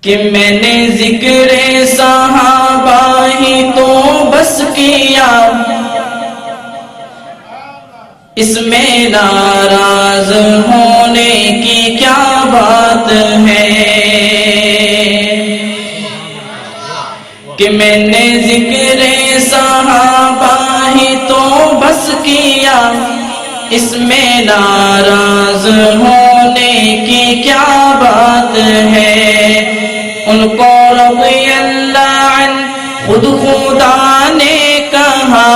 کہ میں نے ذکر صحابہ ہی تو بس کیا، اس میں ناراض ہونے کی کیا بات ہے، کہ میں نے ذکر صحابہ ہی تو بس کیا، اس میں ناراض ہونے کی کیا بات ہے۔ ان کو رضی اللہ عنہ خود خدا نے کہا،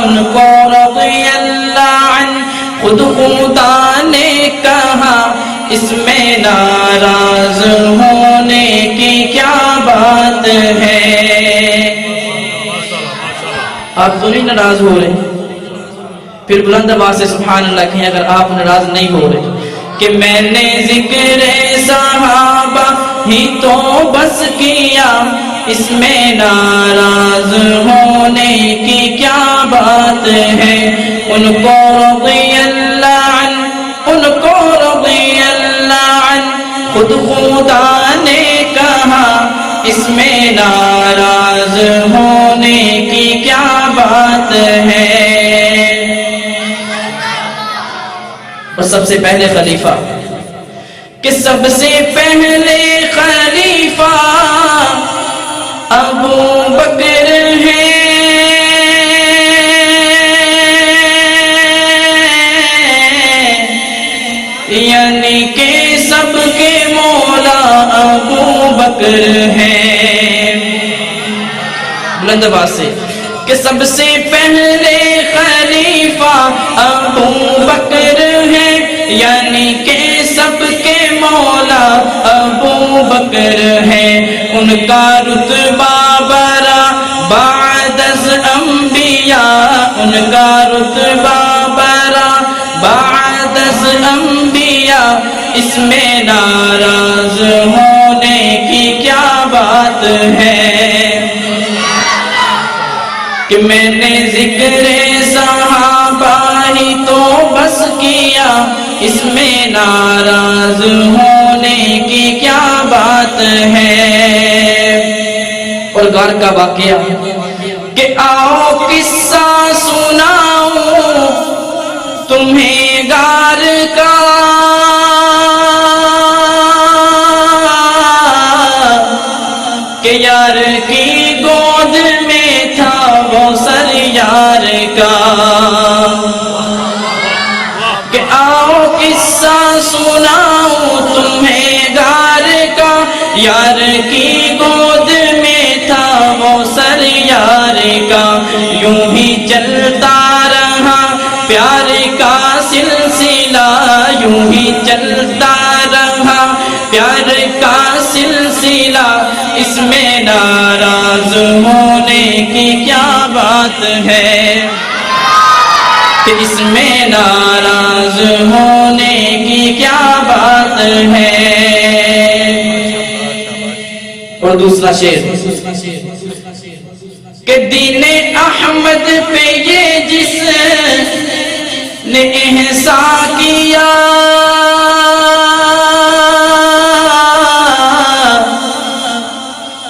ان کو رضی اللہ عنہ خود خدا نے کہا، اس میں ناراض ہونے کی کیا بات ہے۔ آپ تو نہیں ناراض ہو رہے؟ پھر بلند آواز سے سبحان اللہ کہیں اگر آپ ناراض نہیں ہو رہے کہ میں نے ذکر صحابہ ہی تو بس کیا، اس میں ناراض ہونے کی کیا بات ہے۔ ان کو رضی اللہ عنہ، ان کو رضی اللہ عنہ خود خدا نے کہا، اس میں ناراض ہونے کی کیا بات ہے۔ اور سب سے پہلے خلیفہ، کہ سب سے پہلے خلیفہ ابو بکر ہے، یعنی کہ سب کے مولا ابو بکر ہے۔ بلند آواز سے کہ سب سے پہلے خلیفہ ابو بکر ہے، یعنی کہ سب کے مولا ابو بکر ہے۔ ان کا رتبہ برا بعد از انبیاء، ان کا رتبہ برا بعد از انبیاء، اس میں ناراض ہونے کی کیا بات ہے۔ کہ میں نے ذکر صحابہ ہی تو بس کیا، اس میں ناراض ہونے کی کیا بات ہے۔ اور غار کا واقعہ کہ آؤ قصہ سناؤں تمہیں غار کا، کہ یار کی گود میں تھا وہ سر یار کا، کہ آؤ قصہ سناؤں تمہیں غار کا، یار کی گود میں تھا وہ سر یار کا۔ یوں ہی چلتا رہا پیار کا سلسلہ، یوں ہی چلتا رہا پیار کا سلسلہ، اس میں ناراض ہونے کی کیا بات ہے، کہ اس میں ناراض ہونے کی کیا بات ہے۔ اور دوسرا شعر کہ دین احمد پہ یہ جس نے احسان کیا،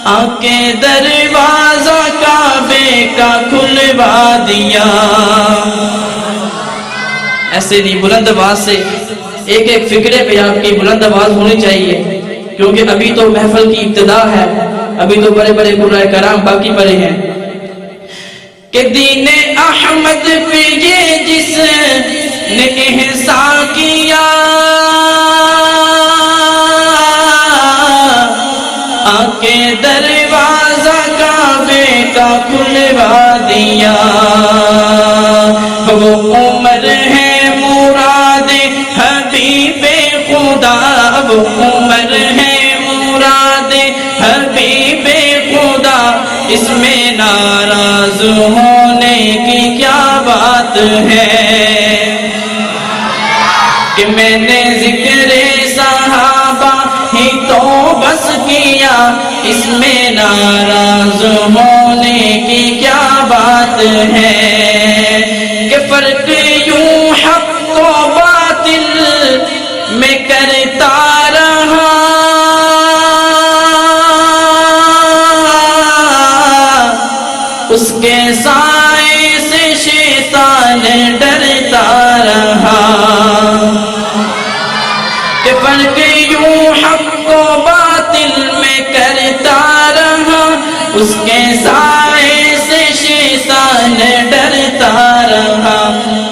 آکے دروازہ کعبے کا کھلوا دیا۔ ایسے نہیں، بلند آواز سے ایک ایک فکرے پہ آپ کی بلند آواز ہونی چاہیے، کیونکہ ابھی تو محفل کی ابتدا ہے، ابھی تو بڑے بڑے قرآن کرام باقی پڑے ہیں۔ کہ دین احمد پہ یہ جس نے احسان کیا، آکے دروازہ کعبے کا کھلوا دیا۔ وہ عمر ہے مراد حبیب خدا، وہ عمر ہے مراد حبیب خدا، اس میں ناراض ہونے کی کیا بات ہے۔ کہ میں نے ذکر صحابہ ہی تو بس کیا، اس میں ناراض ہونے کی کیا بات ہے۔ کہ فرق یوں حق و باطل میں کرتا رہا، یوں حق کو باطل میں کرتا رہا، اس کے سائے سے شیطان ڈرتا رہا،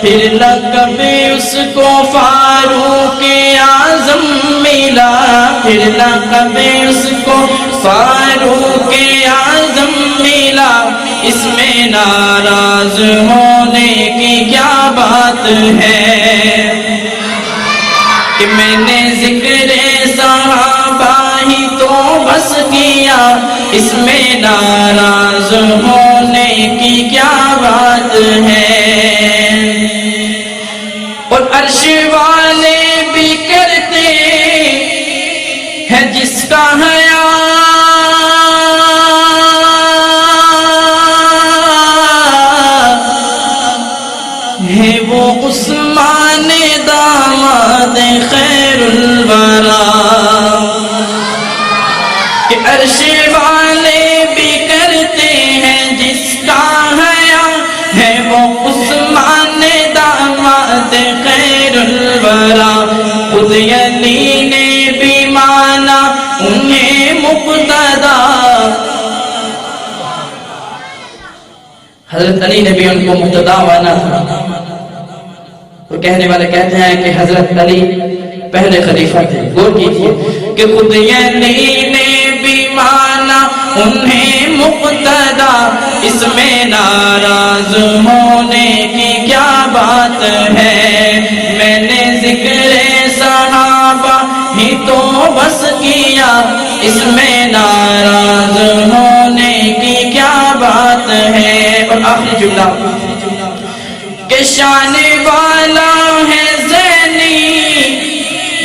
پھر لقب اس کو فاروق اعظم ملا، پھر لقب اس کو فاروق اعظم ملا، اس میں ناراض ہونے کی کیا بات ہے کہ میں نے ذکر صحابہ ہی تو بس کیا، اس میں ناراض ہونے کی کیا بات ہے۔ اور عرش والے بھی کرتے ہیں جس کا حیا، ہے وہ عثمان داماد خیر الورا، کہ عرش والے بھی کرتے ہیں جس کا حیا، ہے وہ عثمان داماد خیر الورا، خود علی نے بھی مانا انہیں مقتدا، حضرت علی نے بھی ان کو مقتدا مانا تھا۔ تو کہنے والے کہتے ہیں کہ حضرت علی پہلے خلیفہ تھے، غور کیجئے کہ خود علی نے بھی مانا انہیں مقتدا، اس میں ناراض ہونے کی کیا بات ہے، میں نے ذکر صحابہ ہی تو بس کیا، اس میں ناراض ہونے کی کیا بات ہے۔ اور آخری جملہ کہ شان والا ہے زینی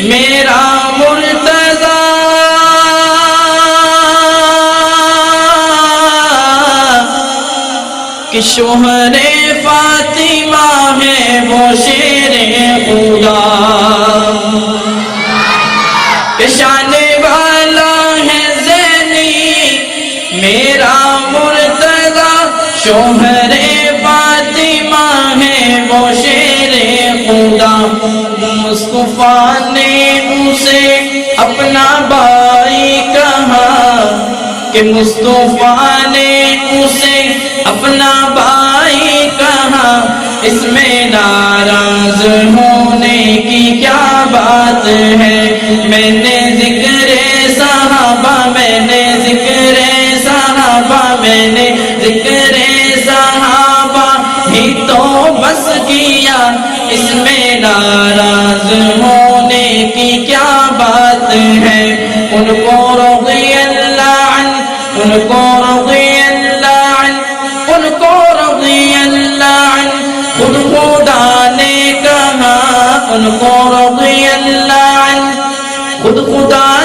میرا مرتضی، کہ شوہر فاطمہ ہے وہ شیر خدا، کہ شان والا ہے زینی میرا مرتضی، شوہر فاطمہ ہے وہ شیر خدا، مصطفیٰ نے اسے اپنا بھائی کہا، کہ مصطفیٰ نے اسے اپنا بھائی کہا، اس میں ناراض ہونے کی کیا بات ہے، میں نے ذکر صحابہ، میں نے ذکر صحابہ، میں نے ذکر صحابہ ہی تو بس کیا، اس میں ناراض ہونے کی کیا بات ہے، ان کو رضی اللہ عنہ، ان کو رضی اللہ عنہ، ان کو رضی اللہ عنہ، خود خدا نے کہا، ان کو رضی اللہ عنہ، خود خدا